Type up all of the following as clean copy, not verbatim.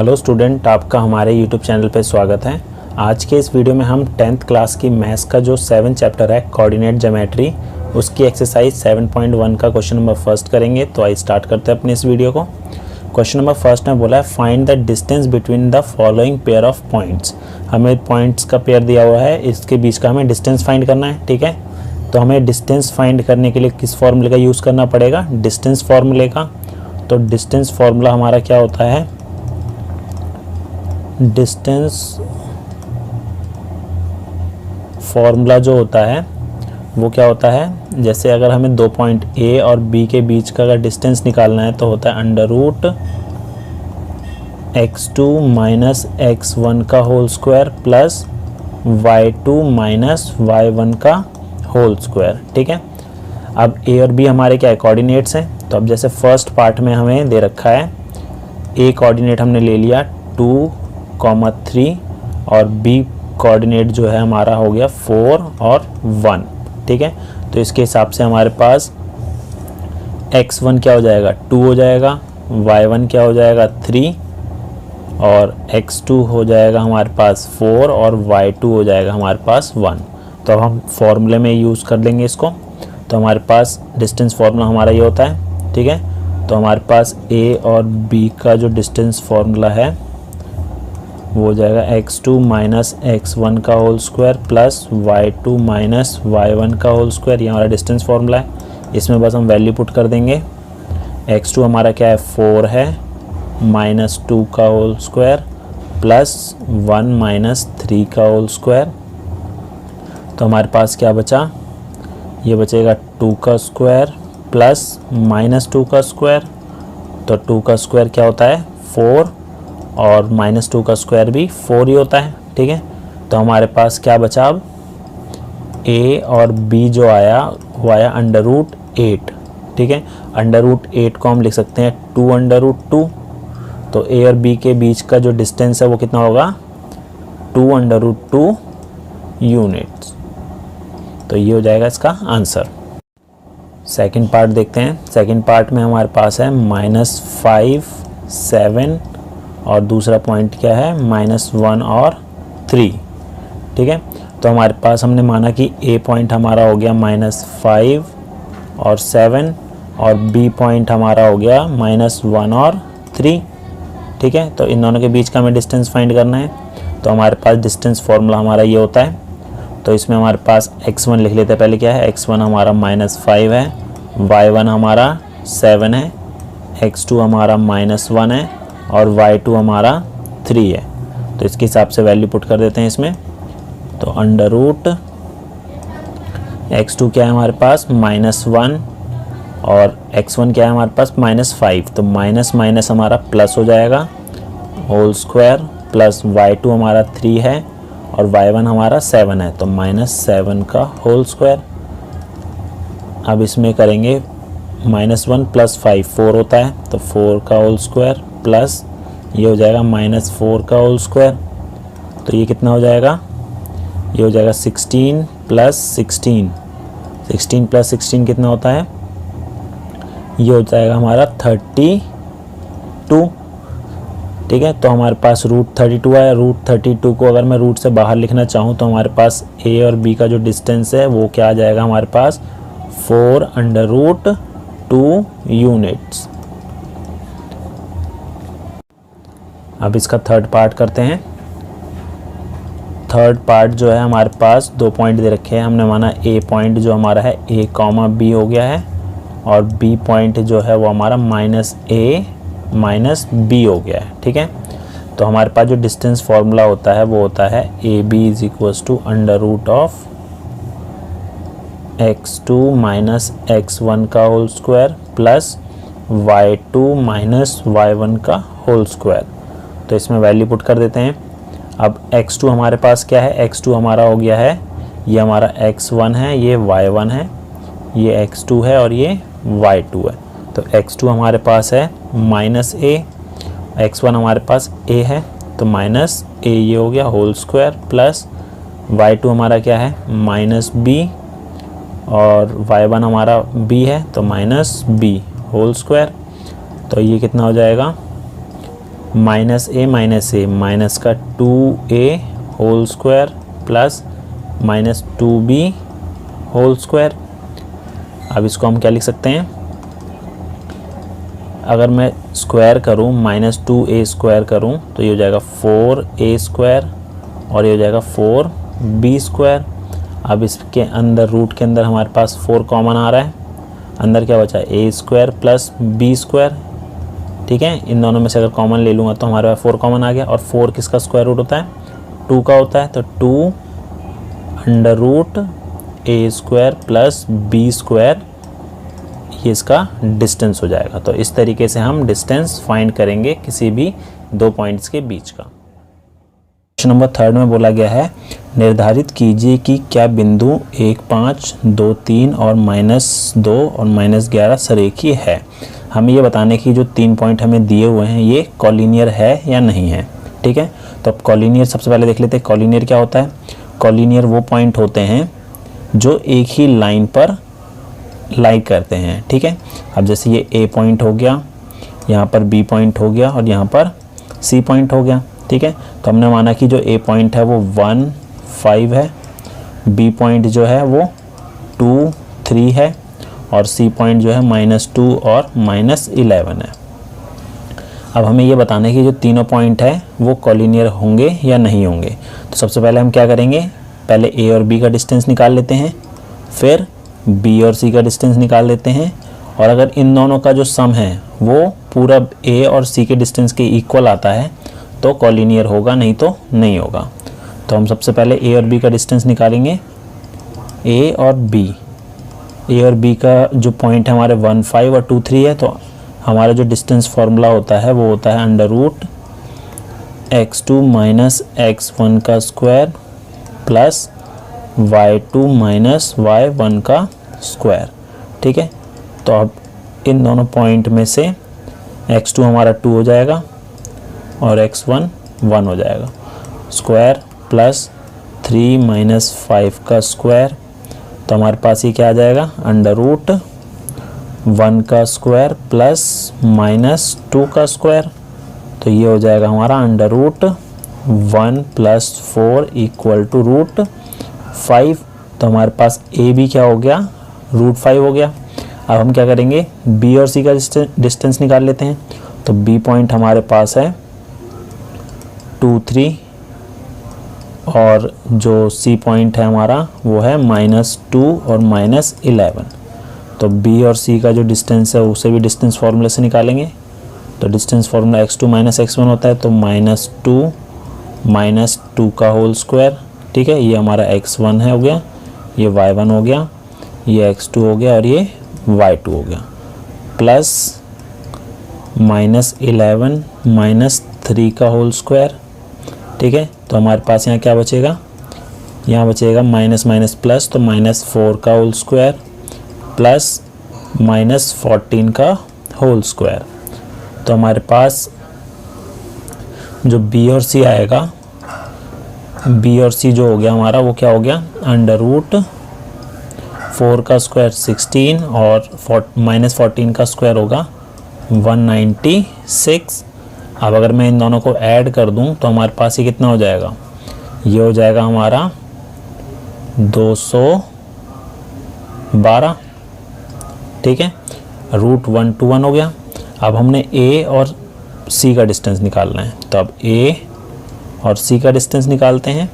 Hello student, आपका हमारे YouTube channel पे स्वागत है। आज के इस वीडियो में हम 10th क्लास की मैथ्स का जो 7 चैप्टर है कोऑर्डिनेट ज्योमेट्री, उसकी एक्सरसाइज 7.1 का क्वेश्चन नंबर फर्स्ट करेंगे। तो आइए स्टार्ट करते हैं अपने इस वीडियो को। क्वेश्चन नंबर फर्स्ट में बोला है find the distance between the following pair of points. हमें पॉइंट्स का पेयर दिया हुआ है, इसके बीच का हमें डिस्टेंस फाइंड करना है। ठीक है, तो हमें डिस्टेंस फाइंड करने के लिए किस फॉर्मूले का यूज़ करना पड़ेगा? डिस्टेंस फॉर्मूले का। तो डिस्टेंस फॉर्मूला हमारा क्या होता है? डिस्टेंस फॉर्मूला जो होता है वो क्या होता है? जैसे अगर हमें दो पॉइंट ए और बी के बीच का अगर डिस्टेंस निकालना है तो होता है under root x2 minus x1 का whole square plus y2 minus y1 का होल स्क्वायर। ठीक है, अब ए और बी हमारे क्या है? कोऑर्डिनेट्स हैं। तो अब जैसे फर्स्ट पार्ट में हमें दे रखा है ए कोऑर्डिनेट हमने ले लिया 2,3 और बी कोऑर्डिनेट जो है हमारा हो गया 4 और 1। ठीक है, तो इसके हिसाब से हमारे पास x1 क्या हो जाएगा? 2 हो जाएगा, y1 क्या हो जाएगा? 3 और x2 हो जाएगा हमारे पास 4 और y2 हो जाएगा हमारे पास 1। तो अब हम फॉर्मूले में यूज़ कर लेंगे इसको। तो हमारे पास डिस्टेंस फार्मूला हमारा ये होता है। ठीक है, तो हमारे पास a और b का जो डिस्टेंस फार्मूला है वो हो जाएगा x2 माइनस x1 का whole square plus y2 minus y1 का होल स्क्वायर। ये हमारा डिस्टेंस फार्मूला है। इसमें बस हम वैल्यू पुट कर देंगे। x2 हमारा क्या है? 4 है, माइनस 2 का होल स्क्वायर प्लस 1 माइनस 3 का होल स्क्वायर। तो हमारे पास क्या बचा? ये बचेगा 2 का स्क्वायर प्लस माइनस 2 का स्क्वायर। तो 2 का स्क्वायर क्या होता है? 4 और माइनस 2 का स्क्वायर भी 4 ही होता है। ठीक है, तो हमारे पास क्या बचा? अब a और b जो आया वो आया अंडर रूट 8। ठीक है, अंडर रूट 8 को हम लिख सकते हैं 2 अंडर रूट 2। तो a और b के बीच का जो डिस्टेंस है वो कितना होगा? 2 अंडर रूट 2 यूनिट्स। तो ये हो जाएगा इसका आंसर। सेकंड पार्ट देखते हैं। सेकंड पार्ट में हमारे पास है -5, 7 और दूसरा पॉइंट क्या है? -1 और 3। ठीक है, तो हमारे पास हमने माना कि ए पॉइंट हमारा हो गया -5 और 7 और बी पॉइंट हमारा हो गया -1 और 3। ठीक है, तो इन दोनों के बीच का हमें डिस्टेंस फाइंड करना है। तो हमारे पास डिस्टेंस फार्मूला हमारा ये होता है। तो इसमें हमारे पास x1 लिख लेते हैं। पहले क्या है? x1 हमारा -5 है, y1 हमारा 7 है, x2 हमारा -1 है और y2 हमारा 3 है। तो इसके हिसाब से वैल्यू पुट कर देते हैं इसमें। तो अंडर रूट x2 क्या है हमारे पास? -1 और x1 क्या है हमारे पास? -5। तो माइनस माइनस हमारा प्लस हो जाएगा, होल स्क्वायर प्लस y2 हमारा 3 है और y1 हमारा 7 है। तो -7 का होल स्क्वायर। अब इसमें करेंगे -1 प्लस 5 4 होता है, तो 4 का होल स्क्वायर प्लस ये हो जाएगा -4 का होल स्क्वायर। तो ये कितना हो जाएगा? ये हो जाएगा 16 प्लस 16। 16 प्लस 16 कितना होता है? ये हो जाएगा हमारा 32। ठीक है, तो हमारे पास रूट 32 है। रूट 32 को अगर मैं रूट से बाहर लिखना चाहूँ तो हमारे पास ए और बी का जो डिस्टेंस है वो क्या आ जाएगा हमारे पास? 4 अंडर रूट 2 यूनिट्स। अब इसका थर्ड पार्ट करते हैं। थर्ड पार्ट जो है हमारे पास दो पॉइंट दे रखे हैं। हमने माना ए पॉइंट जो हमारा है a, b हो गया है और b पॉइंट जो है वो हमारा -a -b हो गया है। ठीक है, तो हमारे पास जो डिस्टेंस फार्मूला होता है वो होता है AB = under root of x2 minus x1 का whole square plus y2 minus y1 का होल स्क्वायर। तो इसमें वैल्यू पुट कर देते हैं। अब x2 हमारे पास क्या है? x2 हमारा हो गया है, ये हमारा x1 है, ये y1 है, ये x2 है और ये y2 है। तो x2 हमारे पास है -a, x1 हमारे पास a है तो -a ये हो गया होल स्क्वायर प्लस y2 हमारा क्या है? -b और y1 हमारा b है तो -b होल स्क्वायर। तो ये कितना हो जाएगा? माइनस ए माइनस का 2a whole square plus minus 2b whole square. अब इसको हम क्या लिख सकते हैं, अगर मैं स्क्वायर करूं माइनस 2a स्क्वायर करूं तो ये हो जाएगा 4a स्क्वायर और ये हो जाएगा 4b स्क्वायर। अब इसके अंदर रूट के अंदर हमारे पास 4 कॉमन आ रहा है, अंदर क्या बचा a square plus b square. ठीक है, इन दोनों में से अगर कॉमन ले लूँगा तो हमारे पास 4 कॉमन आ गया और 4 किसका स्क्वायर रूट होता है, 2 का होता है, तो 2 under root a square plus b square, ये इसका डिस्टेंस हो जाएगा। तो इस तरीके से हम डिस्टेंस फाइंड करेंगे किसी भी दो पॉइंट्स के बीच का। क्वेश्चन नंबर 3 में बोला गया है निर्धारित कीजिए कि क्या बिंदु 1, 5, 2, 3 और -2 और -11 सरेखीय है। हमें ये बताने की जो 3 पॉइंट हमें दिए हुए हैं ये कॉलिनियर है या नहीं है। ठीक है, तो अब कॉलिनियर सबसे पहले देख लेते हैं। कॉलिनियर क्या होता है, कॉलिनियर वो पॉइंट होते हैं जो एक ही लाइन पर लाई करते हैं। ठीक है, अब जैसे ये ए पॉइंट हो गया, यहाँ पर बी पॉइंट हो गया और यहाँ पर सी पॉइंट हो गया। ठीक है, तो हमने माना कि जो ए पॉइंट है वो 1, 5 है, बी पॉइंट जो है वो 2, 3 है और सी पॉइंट जो है -2 और -11 है। अब हमें ये बताना है कि जो तीनों पॉइंट है वो कॉलिनियर होंगे या नहीं होंगे। तो सबसे पहले हम क्या करेंगे, पहले ए और बी का डिस्टेंस निकाल लेते हैं, फिर बी और सी का डिस्टेंस निकाल लेते हैं और अगर इन दोनों का जो सम है वो पूरा ए और सी के डिस्टेंस के इक्वल आता है तो कॉलिनियर होगा, नहीं तो नहीं होगा। तो हम सबसे पहले ए और बी का डिस्टेंस निकालेंगे। ए और बी का जो पॉइंट है हमारे 1, 5 और 2, 3 है, तो हमारा जो डिस्टेंस फार्मूला होता है वो होता है under root x2 minus x1 का square plus y2 minus y1 का स्क्वायर। ठीक है, तो अब इन दोनों पॉइंट में से x2 हमारा 2 हो जाएगा और x1 1 हो जाएगा, स्क्वायर प्लस 3 माइनस 5 का स्क्वायर। तो हमारे पास ये क्या आ जाएगा, अंडर रूट 1 का स्क्वायर प्लस -2 का स्क्वायर। तो ये हो जाएगा हमारा under root 1 plus 4 equal to root 5। तो हमारे पास ए बी क्या हो गया, रूट 5 हो गया। अब हम क्या करेंगे, बी और सी का डिस्टेंस निकाल लेते हैं। तो बी पॉइंट हमारे पास है 2, 3 और जो सी पॉइंट है हमारा वो है -2 और -11। तो बी और सी का जो डिस्टेंस है उसे भी डिस्टेंस फार्मूले से निकालेंगे। तो distance formula x2 minus x1 होता है, तो -2 का होल स्क्वायर। ठीक है, ये हमारा x1 है हो गया, ये y1 हो गया, ये x2 हो गया और ये y2 हो गया, प्लस -11 -3 का होल स्क्वायर। ठीक है, तो हमारे पास यहाँ क्या बचेगा, यहाँ बचेगा माइनस माइनस प्लस, तो -4 का होल स्क्वायर प्लस -14 का होल स्क्वायर। तो हमारे पास जो बी और सी आएगा, बी और सी जो हो गया हमारा वो क्या हो गया, अंडर रूट 4 का स्क्वायर 16 और -14 का स्क्वायर होगा 196। अब अगर मैं इन दोनों को ऐड कर दूं तो हमारे पास ये कितना हो जाएगा, ये हो जाएगा हमारा 212। ठीक है, रूट 1 to 1 हो गया। अब हमने ए और सी का डिस्टेंस निकालना है, तो अब ए और सी का डिस्टेंस निकालते हैं।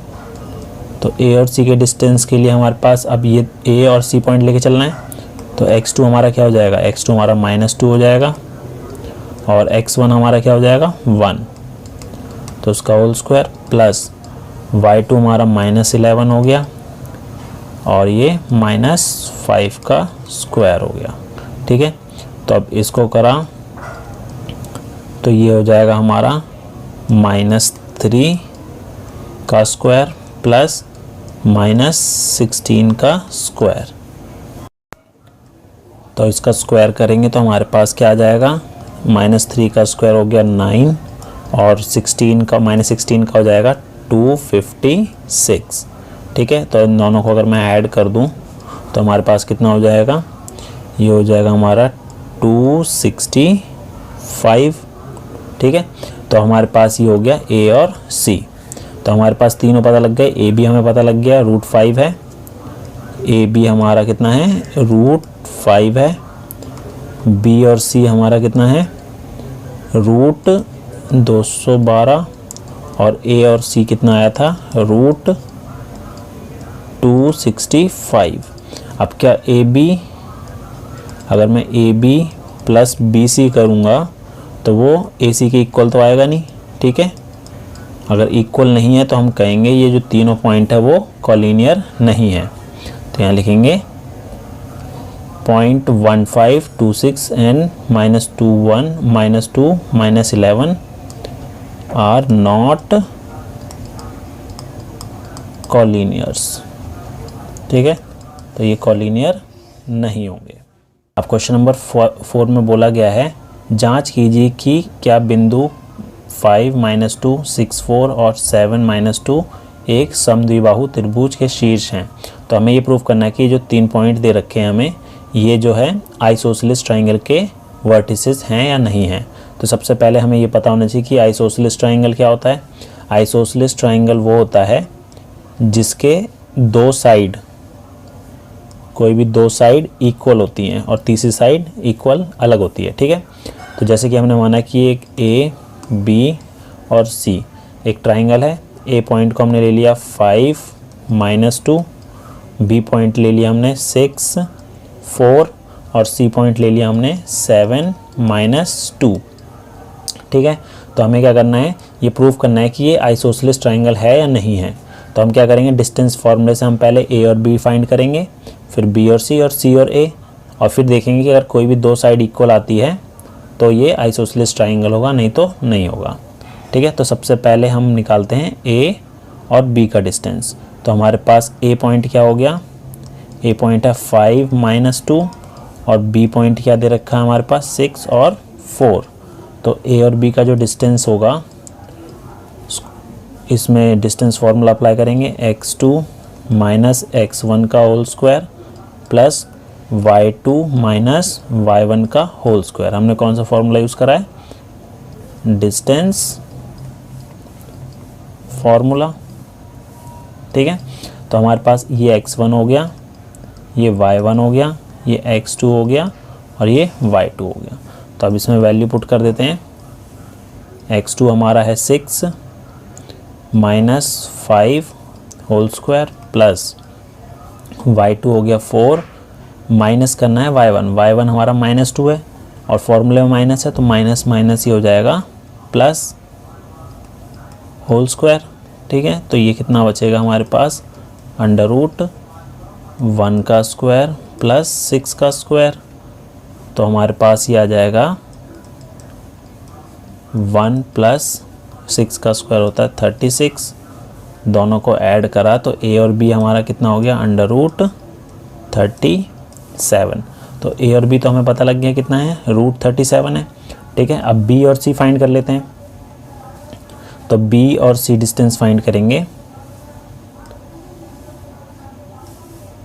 तो ए और सी के डिस्टेंस के लिए हमारे पास अब ये ए और सी पॉइंट लेके चलना है। तो x2 हमारा क्या हो जाएगा, x2 हमारा -2 हो जाएगा और x1 हमारा क्या हो जाएगा 1, तो उसका होल स्क्वायर प्लस y2 हमारा -11 हो गया और ये -5 का स्क्वायर हो गया। ठीक है, तो अब इसको करा तो ये हो जाएगा हमारा -3 का स्क्वायर प्लस -16 का स्क्वायर। तो इसका स्क्वायर करेंगे तो हमारे पास क्या आ जाएगा, -3 का स्क्वायर हो गया 9 और 16 का -16 का हो जाएगा 256। ठीक है, तो इन दोनों को अगर मैं ऐड कर दूं तो हमारे पास कितना हो जाएगा, ये हो जाएगा हमारा 265। ठीक है, तो हमारे पास ये हो गया ए और सी। तो हमारे पास तीनों पता लग गए, ए बी हमें पता लग गया √5 है, ए बी हमारा कितना है √5 है, बी और सी हमारा कितना है √212 और ए और सी कितना आया था √265। अब क्या ए बी, अगर मैं A B plus B C करूँगा तो वो ए सी के इक्वल तो आएगा नहीं, ठीक है। अगर इक्वल नहीं है तो हम कहेंगे ये जो तीनों पॉइंट है वो कॉलिनियर नहीं है। तो यहाँ लिखेंगे 0.1526 एंड -21 -2 -11 आर नॉट कॉलिनियर्स, ठीक है। तो ये कॉलिनियर नहीं होंगे। अब क्वेश्चन नंबर 4 में बोला गया है जांच कीजिए कि क्या बिंदु 5 -2 6 4 और 7 -2 एक समद्विबाहु त्रिभुज के शीर्ष हैं। तो हमें ये प्रूव करना है कि जो 3 पॉइंट दे रखे हैं हमें, ये जो है आइसोसेलेस ट्रायंगल के वर्टिसेस हैं या नहीं हैं। तो सबसे पहले हमें ये पता होना चाहिए कि आइसोसेलेस ट्रायंगल क्या होता है। आइसोसेलेस ट्रायंगल वो होता है जिसके दो साइड, कोई भी दो साइड इक्वल होती हैं और तीसरी साइड इक्वल अलग होती है, ठीक है। तो जैसे कि हमने माना कि एक ए बी और सी एक ट्रायंगल है। ए पॉइंट को हमने ले लिया 5 -2, बी पॉइंट ले लिया हमने 6 4 और सी पॉइंट ले लिया हमने 7 -2, ठीक है। तो हमें क्या करना है, ये प्रूव करना है कि ये आइसोसेलेस ट्रायंगल है या नहीं है। तो हम क्या करेंगे, डिस्टेंस फार्मूले से हम पहले ए और बी फाइंड करेंगे, फिर बी और सी और ए, और फिर देखेंगे कि अगर कोई भी दो साइड इक्वल आती है तो ये आइसोसेलेस ट्रायंगल होगा, नहीं तो नहीं होगा, ठीक है। तो सबसे पहले हम निकालते हैं ए और बी का डिस्टेंस। तो हमारे पास ए पॉइंट क्या हो गया, ए पॉइंट है 5 -2 और बी पॉइंट क्या दे रखा है हमारे पास 6 और 4। तो ए और बी का जो डिस्टेंस होगा, इसमें डिस्टेंस फार्मूला अप्लाई करेंगे, x2 - x1 का whole square plus y2 - y1 का होल स्क्वायर। हमने कौन सा फार्मूला यूज़ करा है, डिस्टेंस फार्मूला, ठीक है। तो हमारे पास ये x1 हो गया, ये y1 हो गया, ये x2 हो गया और ये y2 हो गया। तो अब इसमें वैल्यू पुट कर देते हैं। x2 हमारा है 6 -5 होल स्क्वायर प्लस y2 हो गया 4, माइनस करना है y1 हमारा -2 है और फॉर्मूले में माइनस है तो माइनस माइनस ही हो जाएगा प्लस होल स्क्वायर, ठीक है। तो ये कितना बचेगा हमारे पास, √1 का स्क्वायर प्लस 6 का स्क्वायर। तो हमारे पास ये आ जाएगा 1 + 6 का स्क्वायर होता है 36। दोनों को ऐड करा तो ए और बी हमारा कितना हो गया, √37। तो ए और बी तो हमें पता लग गया कितना है, √37 है, ठीक है। अब बी और सी फाइंड कर लेते हैं। तो बी और सी डिस्टेंस फाइंड करेंगे,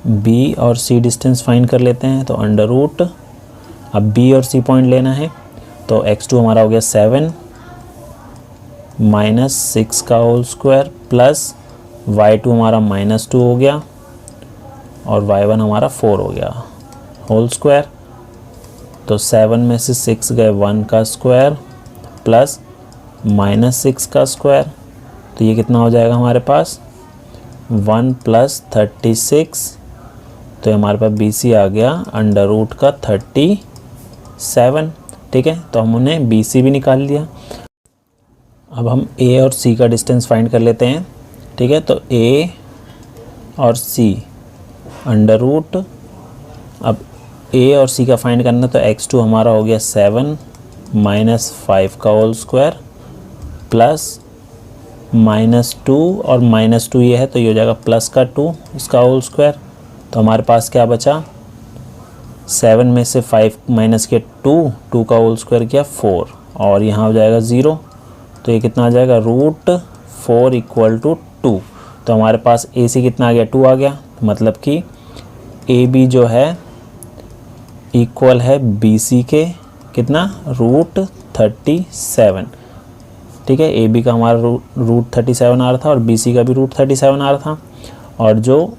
बी और सी डिस्टेंस फाइंड कर लेते हैं। तो √, अब बी और सी पॉइंट लेना है तो x2 हमारा हो गया 7 -6 का होल स्क्वायर प्लस y2 हमारा -2 हो गया और y1 हमारा 4 हो गया होल स्क्वायर। तो 7 में से 6 गए 1 का स्क्वायर प्लस -6 का स्क्वायर। तो ये कितना हो जाएगा हमारे पास, 1 + 36। तो हमारे पास BC आ गया √37, ठीक है। तो हमने BC भी निकाल लिया। अब हम A और C का डिस्टेंस फाइंड कर लेते हैं, ठीक है। तो A और C √, अब A और C का फाइंड करना तो x2 हमारा हो गया 7 -5 का होल स्क्वायर प्लस -2 और -2 ये है तो ये हो जाएगा प्लस का 2 इसका होल स्क्वायर। तो हमारे पास क्या बचा, 7 में से 5 माइनस किया 2 का होल स्क्वायर किया 4 और यहाँ हो जाएगा 0। तो ये कितना आ जाएगा, √4 = 2। तो हमारे पास AC कितना आ गया, 2 आ गया। मतलब कि AB जो है इक्वल है BC के कितना, √37। ठीक है। ए बी का हमारा रूट 37 आ रहा था और बी सी का भी रूट 37 आ रहा था, और जो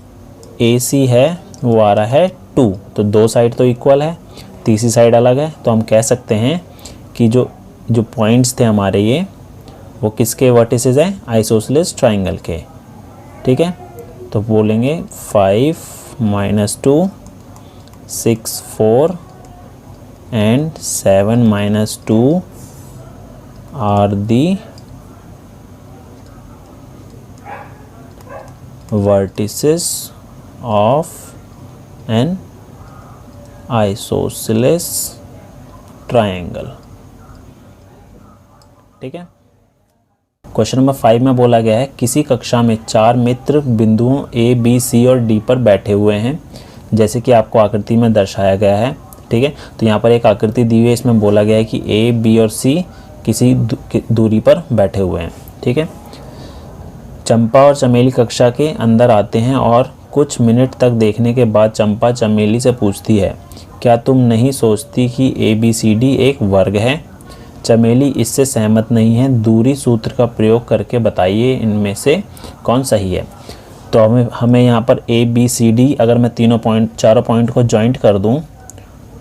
ए सी है वो आ रहा है 2, तो दो साइड तो इक्वल है, तीसरी साइड अलग है, तो हम कह सकते हैं कि जो पॉइंट्स थे हमारे ये वो किसके वर्टिसेस हैं, आइसोसेलेस ट्राइंगल के, ठीक है। तो बोलेंगे 5 - 2 6 4 and 7 - 2 are the vertices of an isosceles triangle, ठीक है। क्वेश्चन नंबर 5 में बोला गया है किसी कक्षा में 4 मित्र बिंदुओं ए बी सी और डी पर बैठे हुए हैं, जैसे कि आपको आकृति में दर्शाया गया है, ठीक है। तो यहाँ पर एक आकृति दी हुई है, इसमें बोला गया है कि ए बी और सी किसी दूरी पर बैठे हुए हैं, ठीक है। चंपा और चमेली कक्षा के अंदर आते हैं और कुछ मिनट तक देखने के बाद चंपा चमेली से पूछती है, क्या तुम नहीं सोचती कि ए बी सी डी एक वर्ग है? चमेली इससे सहमत नहीं है, दूरी सूत्र का प्रयोग करके बताइए इनमें से कौन सही है। तो हमें यहाँ पर ए बी सी डी अगर मैं चारों पॉइंट को जॉइंट कर दूँ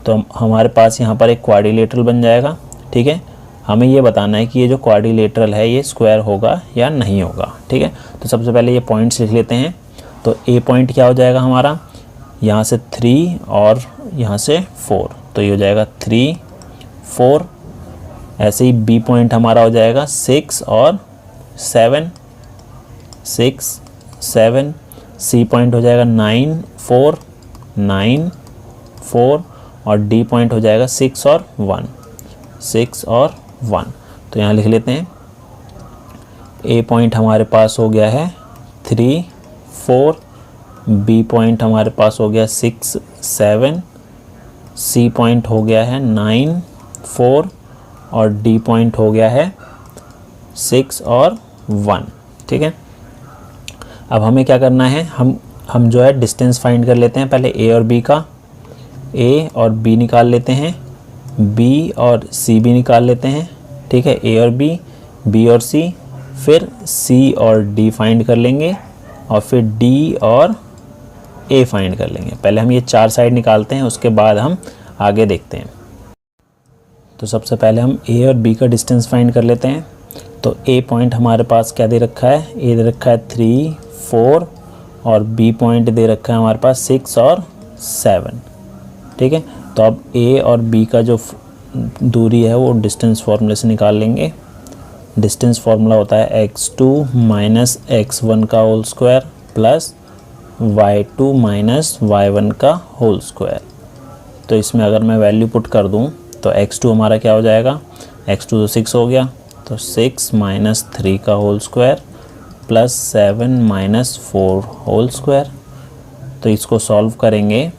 तो हमारे पास यहाँ पर एक क्वाड्रिलेटरल बन जाएगा, ठीक है। हमें ये बताना है कि ये जो क्वाड्रिलेटरल है ये स्क्वायर होगा या नहीं होगा, ठीक है। तो सबसे पहले ये पॉइंट्स लिख लेते हैं। तो ए पॉइंट क्या हो जाएगा हमारा, यहाँ से 3 और यहाँ से 4, तो ये हो जाएगा 3 4। ऐसे ही बी पॉइंट हमारा हो जाएगा 6 और 7 6 7। सी पॉइंट हो जाएगा 9 4 9 4, और डी पॉइंट हो जाएगा 6 और 1 6 और 1। तो यहाँ लिख लेते हैं ए पॉइंट हमारे पास हो गया है 3 4, बी पॉइंट हमारे पास हो गया 6 7, सी पॉइंट हो गया है 9 4, और डी पॉइंट हो गया है 6 और 1, ठीक है। अब हमें क्या करना है, हम जो है डिस्टेंस फाइंड कर लेते हैं। पहले ए और बी का, ए और बी निकाल लेते हैं, बी और सी भी निकाल लेते हैं, ठीक है। ए और बी और सी, फिर सी और डी फाइंड कर लेंगे, और फिर डी और ए फाइंड कर लेंगे। पहले हम ये 4 साइड निकालते हैं, उसके बाद हम आगे देखते हैं। तो सबसे पहले हम ए और बी का डिस्टेंस फाइंड कर लेते हैं। तो ए पॉइंट हमारे पास क्या दे रखा है, ए दे रखा है 3 4, और बी पॉइंट दे रखा है हमारे पास 6 और 7, ठीक है। तो अब ए और बी का जो दूरी है वो डिस्टेंस फार्मूले से निकाल लेंगे। डिस्टेंस फार्मूला होता है x2 - x1 का whole square plus y2 - y1 का होल स्क्वायर। तो इसमें अगर मैं वैल्यू पुट कर दूं तो x2 हमारा क्या हो जाएगा, x2 तो 6 हो गया, तो 6 - 3 का whole square plus 7 - 4 whole square. तो इसको सॉल्व करेंगे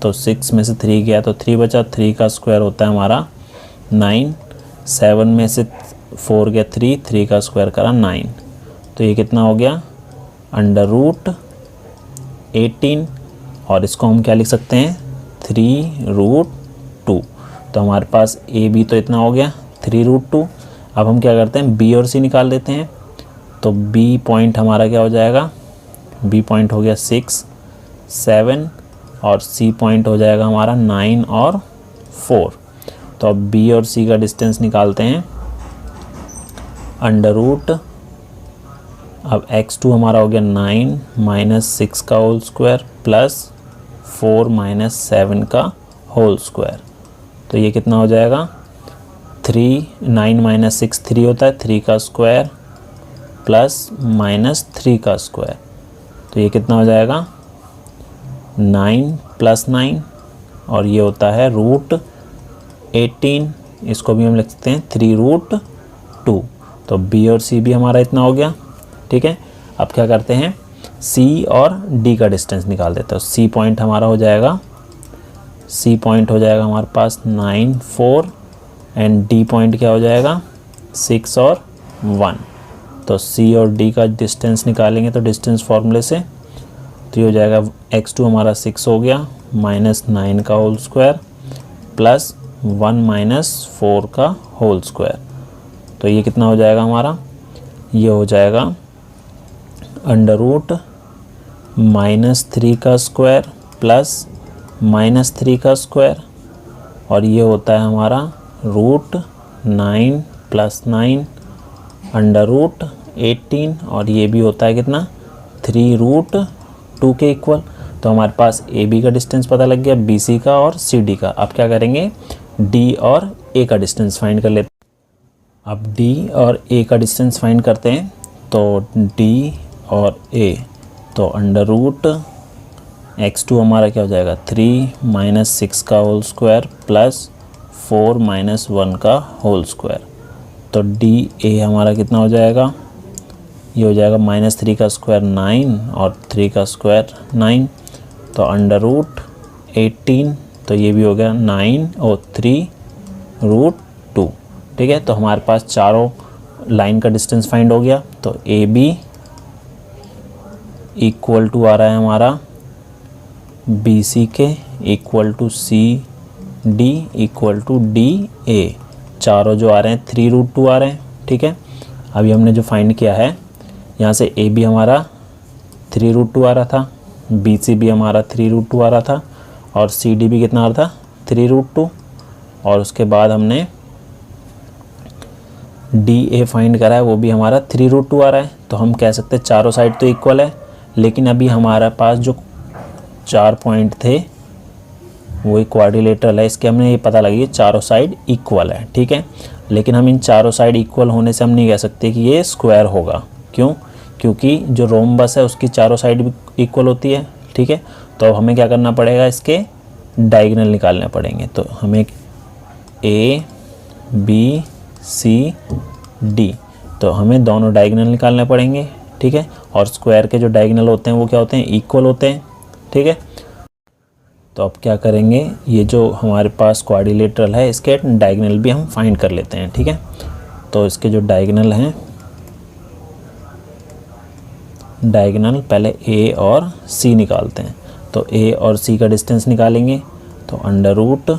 तो 6 में से 3 गया तो 3 बचा, 3 का स्क्वायर होता है हमारा 9, 7 में से 4 गया 3 का स्क्वायर करा 9, तो ये कितना हो गया √18, और इसको हम क्या लिख सकते हैं 3√2। तो हमारे पास ए बी तो इतना हो गया 3√2। अब हम क्या करते हैं बी और सी निकाल लेते हैं। तो बी पॉइंट हमारा क्या हो जाएगा, बी पॉइंट हो गया 6 7, और सी पॉइंट हो जाएगा हमारा 9 और 4। तो अब बी और सी का डिस्टेंस निकालते हैं √, अब x2 हमारा हो गया 9 - 6 का होल स्क्वायर प्लस 4 - 7 का होल स्क्वायर। तो ये कितना हो जाएगा 9 - 6 3 होता है, 3 का स्क्वायर प्लस -3 का स्क्वायर। तो ये कितना हो जाएगा 9 + 9, और ये होता है √18। इसको भी हम लिख सकते हैं 3√2। तो बी और सी भी हमारा इतना हो गया, ठीक है। अब क्या करते हैं सी और डी का डिस्टेंस निकाल देते हैं। सी पॉइंट हमारा हो जाएगा, सी पॉइंट हो जाएगा हमारे पास 9 4, एंड डी पॉइंट क्या हो जाएगा 6 और 1। तो सी और डी का डिस्टेंस निकालेंगे तो डिस्टेंस फार्मूले से, तो ये हो जाएगा x2 हमारा 6 हो गया -9 का होल स्क्वायर प्लस 1 - 4 का होल स्क्वायर। तो तो ये कितना हो जाएगा हमारा, ये हो जाएगा अंडर रूट -3 का स्क्वायर प्लस -3 का स्क्वायर, और ये होता है हमारा √9 + 9 अंडर रूट 18, और ये भी होता है कितना 3√2 के इक्वल। तो हमारे पास ए बी का डिस्टेंस पता लग गया, बी सी का और सी डी का। अब क्या करेंगे, डी और ए का डिस्टेंस फाइंड कर लेते हैं। अब डी और ए का डिस्टेंस फाइंड करते हैं। तो डी और ए, तो अंडर रूट x2 हमारा क्या हो जाएगा 3 - 6 का होल स्क्वायर प्लस 4 - 1 का होल स्क्वायर। तो डी ए हमारा कितना हो जाएगा, ये हो जाएगा -3 का स्क्वायर 9 और 3 का स्क्वायर 9, तो अंडर रूट 18, तो ये भी हो गया 9 और 3√2। ठीक है, तो हमारे पास चारों लाइन का डिस्टेंस फाइंड हो गया। तो ए बी इक्वल टू आ रहा है हमारा बी सी के equal to C D equal to D A, चारों जो आ रहे हैं 3√2 आ रहे हैं। ठीक है, अभी हमने जो फाइंड किया है, यहाँ से ए बी हमारा 3√2 आ रहा था, बी सी भी हमारा 3√2 आ रहा था, और सी डी भी कितना आ रहा था 3√2, और उसके बाद हमने डी ए फाइंड करा है, वो भी हमारा 3√2 आ रहा है। तो हम कह सकते हैं चारों साइड तो इक्वल है, लेकिन अभी हमारे पास जो 4 पॉइंट थे वो एक क्वाड्रिलेटरल है, इसके हमने ये पता लगी चारों साइड इक्वल है। ठीक है, लेकिन हम इन चारों साइड इक्वल होने से हम नहीं कह सकते कि ये स्क्वायर होगा। क्यों? क्योंकि जो रोम्बस है उसकी चारों साइड भी इक्वल होती है। ठीक है, तो अब हमें क्या करना पड़ेगा, इसके डायगोनल निकालने पड़ेंगे। तो हमें ए बी सी डी, तो हमें दोनों डायगोनल निकालने पड़ेंगे। ठीक है, और स्क्वायर के जो डायगोनल होते हैं वो क्या होते हैं, इक्वल होते हैं। ठीक है, तो अब क्या करेंगे, ये जो हमारे पास क्वाड्रिलेटरल है इसके डायगोनल भी हम फाइंड कर लेते हैं। ठीक है, तो इसके जो डायगोनल हैं, डायगोनल पहले ए और सी निकालते हैं। तो ए और सी का डिस्टेंस निकालेंगे। तो अंडर रूट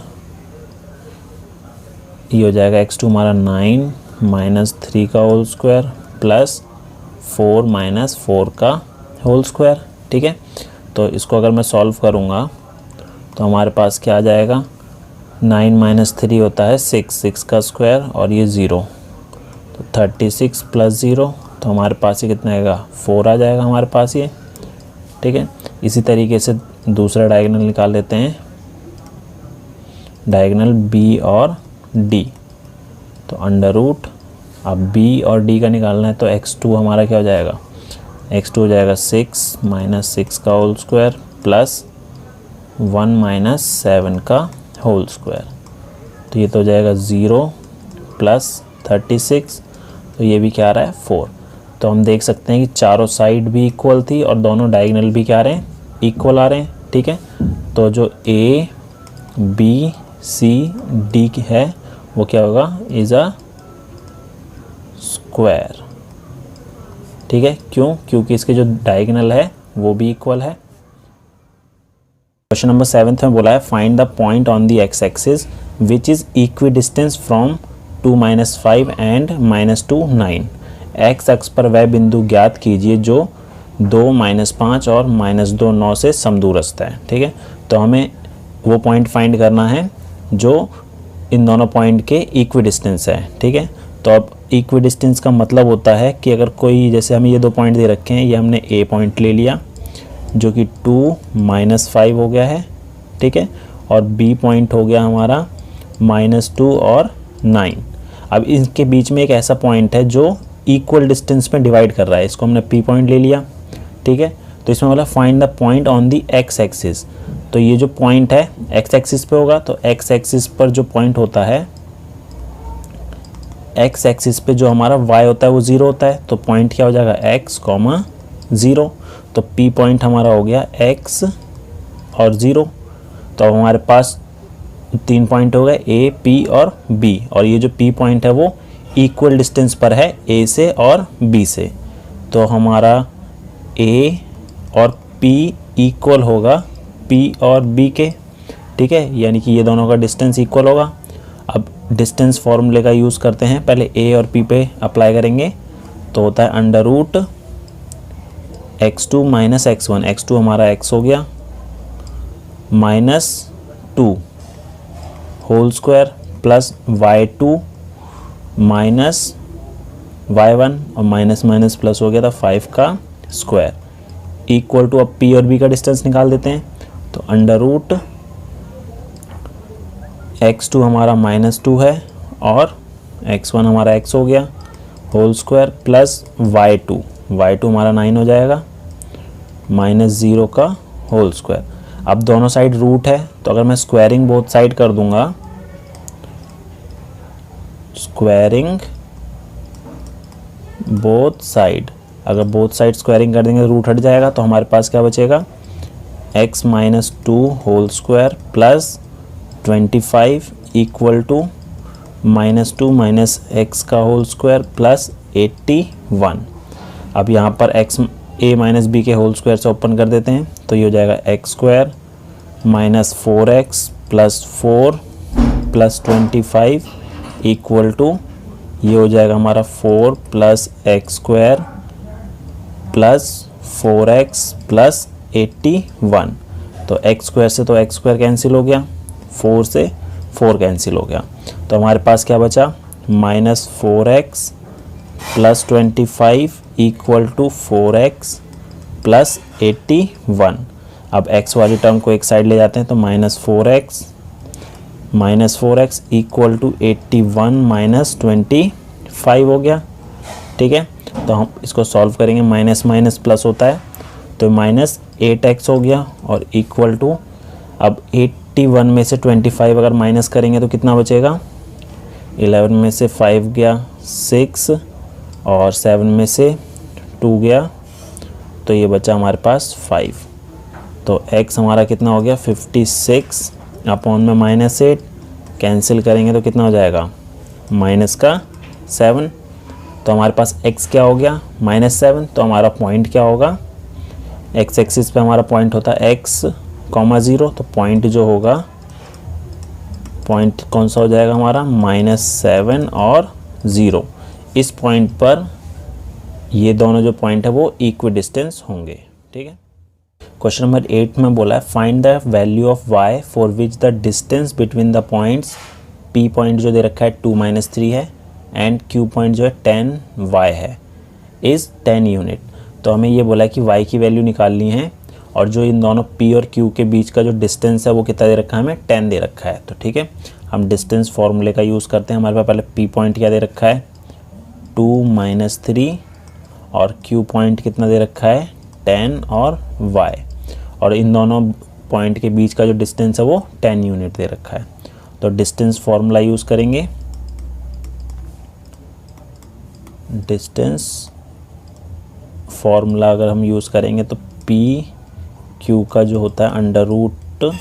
ये हो जाएगा x2 हमारा 9 - 3 का होल स्क्वायर प्लस 4 - 4 का होल स्क्वायर। ठीक है, तो इसको अगर मैं सॉल्व करूँगा तो हमारे पास क्या आ जाएगा, 9 - 3 होता है 6 का स्क्वायर और ये 0, तो 36 + 0, तो हमारे पास ये कितना आएगा 4 आ जाएगा हमारे पास ये। ठीक है, इसी तरीके से दूसरा डायगोनल निकाल लेते हैं, डायगोनल बी और डी। तो अंडर रूट, अब बी और डी का निकालना है, तो x2 हमारा क्या हो जाएगा, x2 हो जाएगा 6 - 6 का होल स्क्वायर प्लस 1 - 7 का होल स्क्वायर। तो ये तो हो जाएगा 0 + 36, तो ये भी क्या आ रहा है 4। तो हम देख सकते हैं कि चारों साइड भी इक्वल थी और दोनों डायगोनल भी क्या आ रहे हैं, इक्वल आ रहे हैं। ठीक है, तो जो ए बी सी डी है वो क्या होगा, इज़ अ स्क्वायर। ठीक है, क्यों? क्योंकि इसके जो डायगोनल है वो भी इक्वल है। क्वेश्चन नंबर 7 में बोला है find the point on the x axis which is equidistance from 2 - 5 and -2 9। X अक्ष पर वह बिंदु ज्ञात कीजिए जो 2 - 5 और -2 9 से समदूरस्थ है। ठीक है, तो हमें वो पॉइंट फाइंड करना है जो इन दोनों पॉइंट के इक्विडिस्टेंस है। ठीक है, तो अब इक्विडिस्टेंस का मतलब होता है कि अगर कोई, जैसे हमें ये 2 पॉइंट दे रखे हैं, ये हमने ए पॉइंट ले लिया जो कि 2 - 5 हो गया है। ठीक है, और बी पॉइंट हो गया हमारा -2 और 9। अब इनके बीच में एक ऐसा पॉइंट है जो इक्वल डिस्टेंस में डिवाइड कर रहा है, इसको हमने पी पॉइंट ले लिया। ठीक है, तो इसमें बोला find the point on the x axis. तो ये जो पॉइंट है एक्स एक्सिस पे होगा, तो एक्स एक्सिस पर जो पॉइंट होता है, एक्स एक्सिस पे जो हमारा y होता है वो 0 होता है, तो पॉइंट क्या हो जाएगा x, 0। तो P पॉइंट हमारा हो गया x और 0। तो अब हमारे पास 3 पॉइंट हो गए A, P और B, और ये जो P पॉइंट है वो इक्वल डिस्टेंस पर है A से और B से। तो हमारा A और P इक्वल होगा P और B के। ठीक है, यानी कि ये दोनों का डिस्टेंस इक्वल होगा। अब डिस्टेंस फॉर्मूले का यूज़ करते हैं, पहले ए और पी पे अप्लाई करेंगे तो होता है under root x2 minus x1, x2 हमारा x हो गया, -2 whole square plus y2 minus y1 और माइनस माइनस प्लस हो गया था 5 का स्क्वायर, इक्वल टू, अब p और b का डिस्टेंस निकाल देते हैं तो अंडर रूट x2 हमारा -2 है और x1 हमारा x हो गया होल स्क्वायर प्लस y2 हमारा 9 हो जाएगा, -0 का होल स्क्वायर। अब दोनों साइड रूट है तो अगर मैं स्क्वायरिंग बोथ साइड कर दूंगा, स्क्वायरिंग बोथ साइड, अगर बोथ साइड स्क्वायरिंग कर देंगे तो रूट हट जाएगा, तो हमारे पास क्या बचेगा x minus 2 whole square plus 25 equal to -2 minus x का होल स्क्वायर प्लस 81। अब यहाँ पर x a माइनस बी के होल स्क्वायर से ओपन कर देते हैं तो ये हो जाएगा x square minus 4x plus 4 plus 25 equal to, ये हो जाएगा हमारा 4 plus x square plus 4x plus 81। तो एक्स स्क्वायर से तो एक्स स्क्वायर कैंसिल हो गया, 4 से 4 कैंसिल हो गया, तो हमारे पास क्या बचा -4x plus 25 equal to 4x plus 81। अब x वाली टर्म को एक साइड ले जाते हैं तो -4x इक्वल टू 81 माइनस 25 हो गया। ठीक है, तो हम इसको सॉल्व करेंगे, माइनस माइनस प्लस होता है तो -8x हो गया और इक्वल टू, अब 81 में से 25 अगर माइनस करेंगे तो कितना बचेगा, 11 में से 5 गया 6 और 7 में से 2 गया तो ये बचा हमारे पास 5। तो x हमारा कितना हो गया 56 अपॉन में -8, कैंसिल करेंगे तो कितना हो जाएगा -7। तो हमारे पास x क्या हो गया -7। तो हमारा पॉइंट क्या होगा, x एक्सिस पे हमारा पॉइंट होता है x, 0, तो पॉइंट जो होगा, पॉइंट कौन सा हो जाएगा हमारा -7 और 0। इस पॉइंट पर ये दोनों जो पॉइंट है वो इक्वी डिस्टेंस होंगे। ठीक है, क्वेश्चन नंबर 8 में बोला है find the value of y for which the distance between the points, p point जो दे रखा है 2 - 3 है एंड q पॉइंट जो है 10y है, इज़ 10 यूनिट। तो हमें ये बोला है कि y की वैल्यू निकालनी है और जो इन दोनों p और q के बीच का जो डिस्टेंस है वो कितना दे रखा है, हमें 10 दे रखा है। तो ठीक है, हम डिस्टेंस फार्मूले का यूज़ करते हैं। हमारे पास पहले p पॉइंट क्या दे रखा है 2 - 3 और q पॉइंट कितना दे रखा है 10 और y, और इन दोनों पॉइंट के बीच का जो डिस्टेंस है वो 10 यूनिट दे रखा है। तो डिस्टेंस फार्मूला यूज़ करेंगे, डिस्टेंस फार्मूला अगर हम यूज़ करेंगे तो p q का जो होता है under root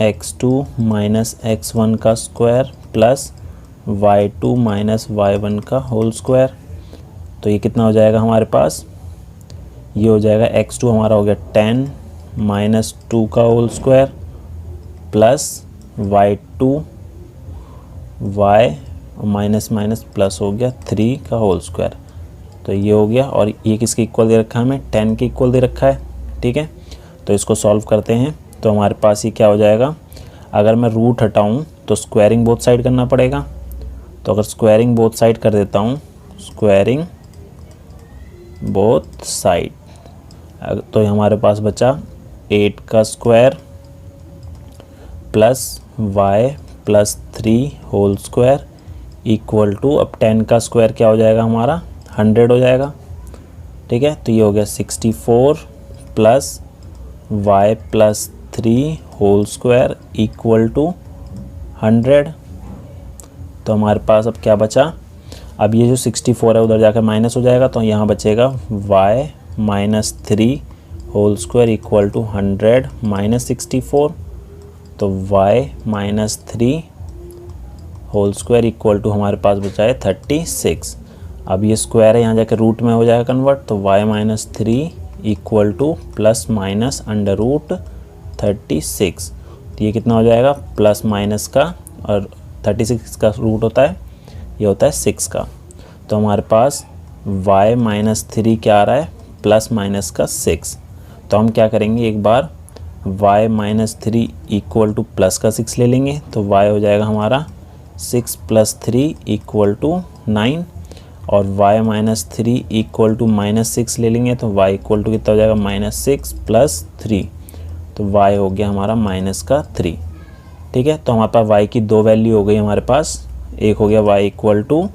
x2 minus x1 का square plus y2 minus y1 का होल स्क्वायर। तो ये कितना हो जाएगा हमारे पास, ये हो जाएगा x2 हमारा हो गया 10 माइनस 2 का whole square plus y2 y minus minus plus हो गया 3 का होल स्क्वायर। तो ये हो गया, और ये किसके इक्वल दे रखा है, हमें 10 के इक्वल दे रखा है। ठीक है, तो इसको सॉल्व करते हैं तो हमारे पास ये क्या हो जाएगा, अगर मैं रूट हटाऊं तो स्क्वायरिंग बोथ साइड करना पड़ेगा। तो अगर स्क्वायरिंग बोथ साइड कर देता हूं, स्क्वायरिंग बोथ साइड, तो हमारे पास बचा 8 का square plus y plus 3 whole square equal to, अब 10 का स्क्वायर क्या हो जाएगा हमारा 100 हो जाएगा। ठीक है, तो ये हो गया 64 plus y plus 3 whole square equal to 100। तो हमारे पास अब क्या बचा, अब ये जो 64 है उधर जाकर माइनस हो जाएगा, तो यहाँ बचेगा y minus 3 whole square equal to 100 minus 64। तो y minus 3 whole square equal to हमारे पास बचा है 36। अब ये स्क्वायर है यहाँ जाकर रूट में हो जाएगा कन्वर्ट, तो y minus 3 equal to plus minus under root 36। तो ये कितना हो जाएगा प्लस माइनस का, और 36 का रूट होता है, ये होता है 6 का। तो हमारे पास y माइनस 3 क्या आ रहा है, प्लस माइनस का 6। तो हम क्या करेंगे, एक बार y minus 3 equal to plus का 6 ले लेंगे, तो y हो जाएगा हमारा 6 प्लस 3 इक्वल टू 9, और y minus 3 equal to minus 6 ले लेंगे, तो y इक्वल टू कितना हो जाएगा, माइनस 6 प्लस 3, तो y हो गया हमारा माइनस का 3। ठीक है, तो हमारे पास y की दो वैल्यू हो गई हमारे पास, एक हो गया y इक्वल टू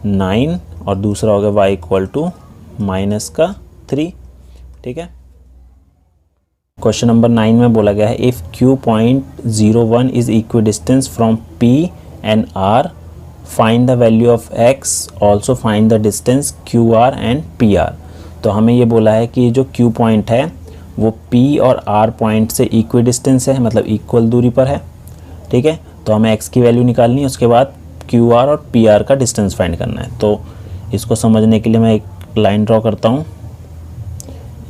9 और दूसरा हो गया y इक्वल टू माइनस का 3। ठीक है, क्वेश्चन नंबर 9 में बोला गया है if Q.01 is equidistance from P and R, find the value of x, also find the distance QR and PR। तो हमें ये बोला है कि जो Q पॉइंट है वो P और R पॉइंट से इक्विडिस्टेंस है, मतलब इक्वल दूरी पर है। ठीक है, तो हमें x की वैल्यू निकालनी है, उसके बाद QR और PR का डिस्टेंस फाइंड करना है। तो इसको समझने के लिए मैं एक लाइन ड्रॉ करता हूँ।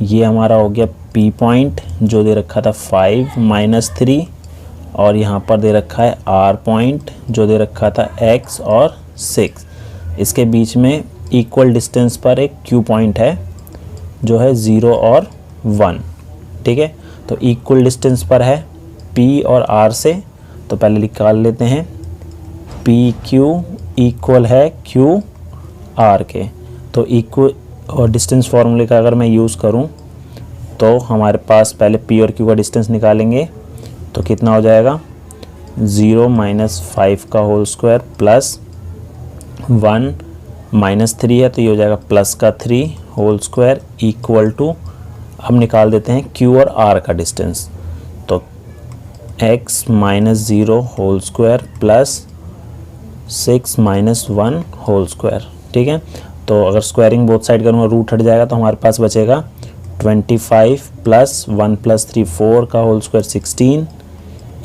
ये हमारा हो गया P पॉइंट जो दे रखा था 5 माइनस 3, और यहाँ पर दे रखा है R पॉइंट जो दे रखा था x और 6। इसके बीच में इक्वल डिस्टेंस पर एक Q पॉइंट है जो है 0 और 1। ठीक है, तो इक्वल डिस्टेंस पर है P और R से, तो पहले निकाल लेते हैं। PQ इक्वल है QR के, तो इक्वल और डिस्टेंस फार्मूले का अगर मैं यूज़ करूं तो हमारे पास पहले P और Q का डिस्टेंस निकालेंगे, तो कितना हो जाएगा 0 माइनस 5 का होल स्क्वायर प्लस 1 माइनस 3 है, तो ये हो जाएगा प्लस का 3 होल स्क्वायर इक्वल टू, हम निकाल देते हैं Q और R का डिस्टेंस, तो x minus 0 whole square plus 6 minus 1 whole square. ठीक है, तो अगर स्क्वायरिंग बोथ साइड करूँगा रूट हट जाएगा, तो हमारे पास बचेगा 25 प्लस 1 प्लस 3 4 का whole square 16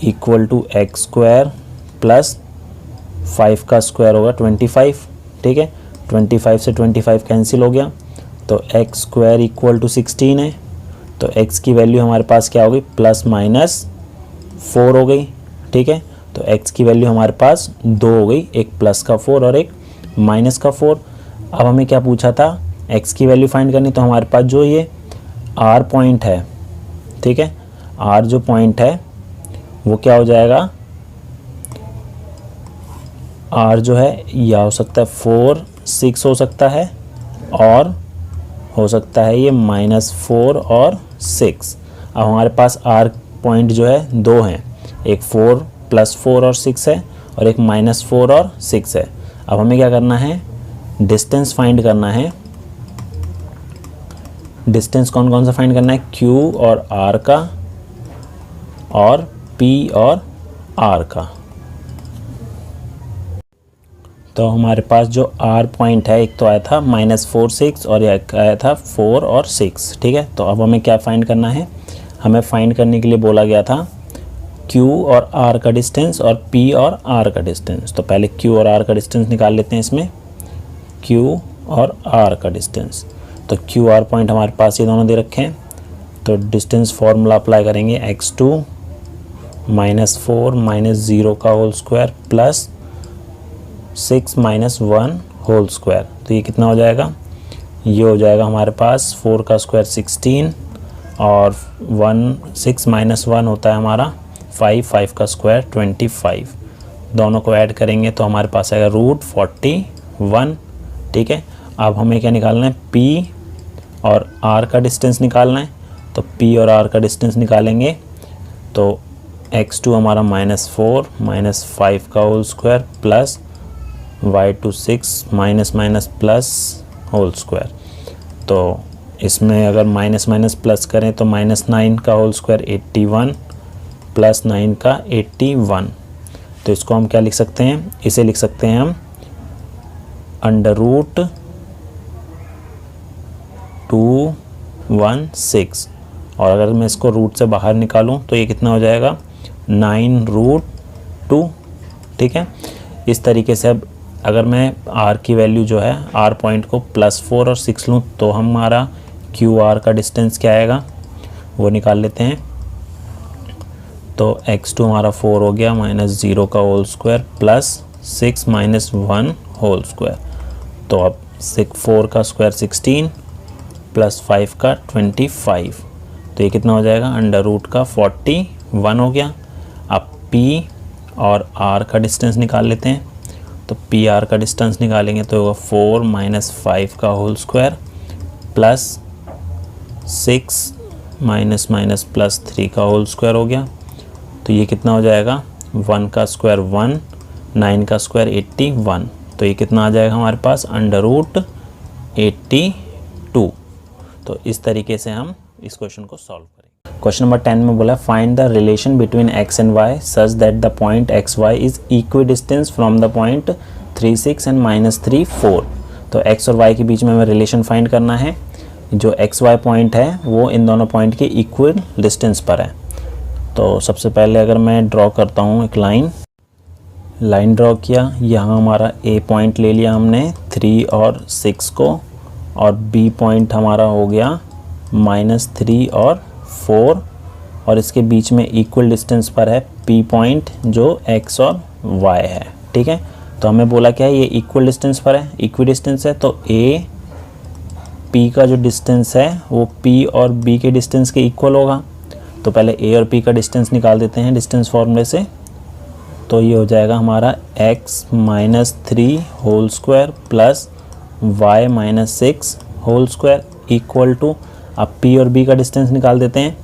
equal to x square plus 5 का स्क्वायर होगा 25। ठीक है, 25 से 25 कैंसिल हो गया, तो एक्स स्क्वायर इक्वल टू 16 है, तो x की वैल्यू हमारे पास क्या हो गई, प्लस माइनस 4 हो गई। ठीक है, तो x की वैल्यू हमारे पास 2 हो गई, एक प्लस का 4 और एक माइनस का 4। अब हमें क्या पूछा था, x की वैल्यू फाइंड करनी, तो हमारे पास जो ये R पॉइंट है, ठीक है, R जो पॉइंट है वो क्या हो जाएगा, R जो है या हो सकता है 4 6 हो सकता है, और हो सकता है ये -4 और 6। अब हमारे पास R पॉइंट जो है दो हैं, एक 4 प्लस 4 और 6 है, और एक -4 और 6 है। अब हमें क्या करना है, डिस्टेंस फाइंड करना है। डिस्टेंस कौन कौन सा फाइंड करना है, Q और R का और P और R का। तो हमारे पास जो R पॉइंट है, एक तो आया था -4 6 और एक आया था 4 और 6। ठीक है, तो अब हमें क्या फाइंड करना है, हमें फाइंड करने के लिए बोला गया था Q और R का डिस्टेंस और P और R का डिस्टेंस। तो पहले Q और R का डिस्टेंस निकाल लेते हैं इसमें, Q और R का डिस्टेंस। तो Q R पॉइंट हमारे पास ये दोनों दे रखे हैं, तो डिस्टेंस फार्मूला अप्लाई करेंगे, x2 -4 -0 का whole square plus 6 -1 whole square. तो ये कितना हो जाएगा, ये हो जाएगा हमारे पास 4 का स्क्वायर 16 और 6 -1 होता है हमारा 5 का स्क्वायर 25। दोनों को ऐड करेंगे तो हमारे पास आएगा √41। ठीक है, अब हमें क्या निकालना है, P और R का डिस्टेंस निकालना है। तो P और R का डिस्टेंस निकालेंगे तो x2 हमारा -4 -5 का whole square plus y2 6 minus plus whole square. तो इसमें अगर माइनस माइनस प्लस करें तो -9 का होल स्क्वायर 81 प्लस 9 का 81। तो इसको हम क्या लिख सकते हैं, इसे लिख सकते हैं हम √216। और अगर मैं इसको रूट से बाहर निकालूं तो ये कितना हो जाएगा, 9√2। ठीक है, इस तरीके से अब अगर मैं R की वैल्यू जो है, R पॉइंट को +4 और 6 लूँ तो हमारा QR का डिस्टेंस क्या आएगा वो निकाल लेते हैं। तो x2 हमारा 4 हो गया माइनस 0 का whole square plus 6 minus 1 whole square. तो अब 4 का स्क्वायर 16 प्लस 5 का 25, तो ये कितना हो जाएगा अंडर रूट का 41 हो गया। अब p और r का डिस्टेंस निकाल लेते हैं, तो पी आर का डिस्टेंस निकालेंगे तो होगा 4 माइनस 5 का whole square plus 6 minus minus plus 3 का होल स्क्वायर हो गया। तो ये कितना हो जाएगा 1 का स्क्वायर 1, 9 का स्क्वायर 81, तो ये कितना आ जाएगा हमारे पास अंडर रूट 82। तो इस तरीके से हम इस क्वेश्चन को सॉल्व करेंगे। क्वेश्चन नंबर 10 में बोला find the relation between x and y such that the point x y is equidistant from the point 3 6 and -3 4। तो x और y के बीच में हमें रिलेशन फाइंड करना है। जो एक्स वाई पॉइंट है वो इन दोनों पॉइंट के इक्वल डिस्टेंस पर है। तो सबसे पहले अगर मैं ड्रॉ करता हूँ एक लाइन ड्रॉ किया, यहाँ हमारा a पॉइंट ले लिया हमने 3 और 6 को, और b पॉइंट हमारा हो गया -3 और 4, और इसके बीच में इक्वल डिस्टेंस पर है p पॉइंट जो x और y है। ठीक है, तो हमें बोला क्या है ये इक्वल डिस्टेंस पर है, इक्वी डिस्टेंस है, तो a p का जो डिस्टेंस है वो p और b के डिस्टेंस के इक्वल होगा। तो पहले a और p का डिस्टेंस निकाल देते हैं डिस्टेंस फॉर्मूले से। तो ये हो जाएगा हमारा x minus 3 whole square plus y minus 6 whole square equal to, अब p और b का डिस्टेंस निकाल देते हैं।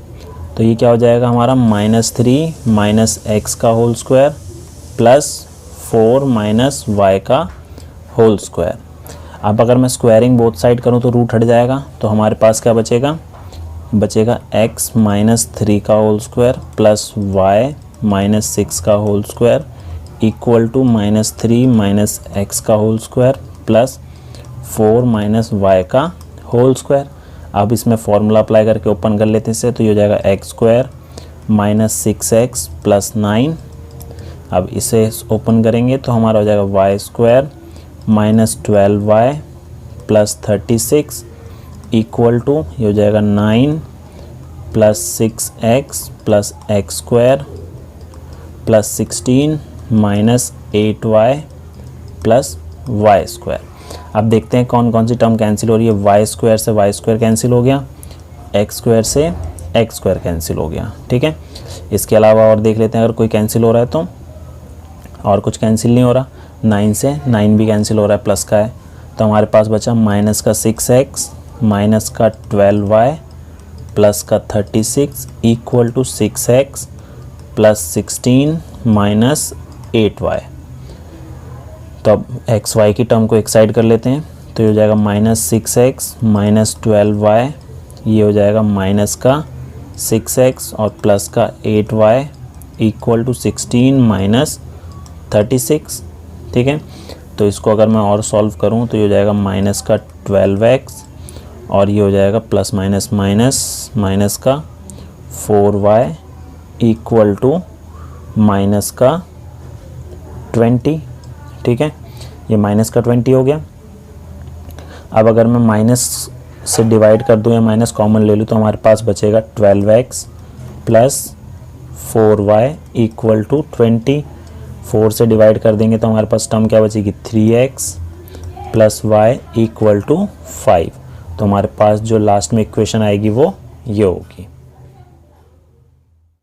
तो ये क्या हो जाएगा हमारा -3 माइनस x का whole square plus 4 minus y का होल स्क्वायर। अब अगर मैं स्क्वायरिंग बोथ साइड करूँ तो रूट हट जाएगा, तो हमारे पास क्या बचेगा x माइनस 3 का whole square plus y minus 6 का whole square equal to -3 minus x का whole square plus 4 minus y का होल स्क्वायर। अब इसमें फॉर्मूला अप्लाई करके ओपन कर लेते हैं इसे, तो ये हो जाएगा x square minus 6x plus 9। अब इसे ओपन करेंगे तो हमारा हो जाएगा y square minus 12y plus 36 equal to, ये हो जाएगा 9 plus 6x plus x square plus 16 minus 8y plus y square. अब देखते हैं कौन कौन सी टर्म कैंसिल हो रही है। y स्क्वायर से y स्क्वायर कैंसिल हो गया, x स्क्वायर से x स्क्वायर कैंसिल हो गया। ठीक है, इसके अलावा और देख लेते हैं अगर कोई कैंसिल हो रहा है तो, और कुछ कैंसिल नहीं हो रहा। 9 से 9 भी कैंसिल हो रहा है, प्लस का है, तो हमारे पास बचा माइनस का 6x माइनस का 12y प्लस का 36 equal to 6x plus 16 minus 8y। तो अब एक्स वाई की टर्म को एक साइड कर लेते हैं, तो ये हो जाएगा -6x माइनस 12y, ये हो जाएगा माइनस का 6x और प्लस का 8y इक्वल टू 16 माइनस 36। ठीक है, तो इसको अगर मैं और सॉल्व करूं तो ये हो जाएगा माइनस का 12x और ये हो जाएगा प्लस माइनस माइनस माइनस का 4y इक्वल टू माइनस का 20। ठीक है, ये माइनस का 20 हो गया। अब अगर मैं माइनस से डिवाइड कर दूं या माइनस कॉमन ले लूं तो हमारे पास बचेगा 12x plus 4y equal to 20। 4 से डिवाइड कर देंगे तो हमारे पास टर्म क्या बचेगी 3x plus y equal to 5। तो हमारे पास जो लास्ट में इक्वेशन आएगी वो ये होगी।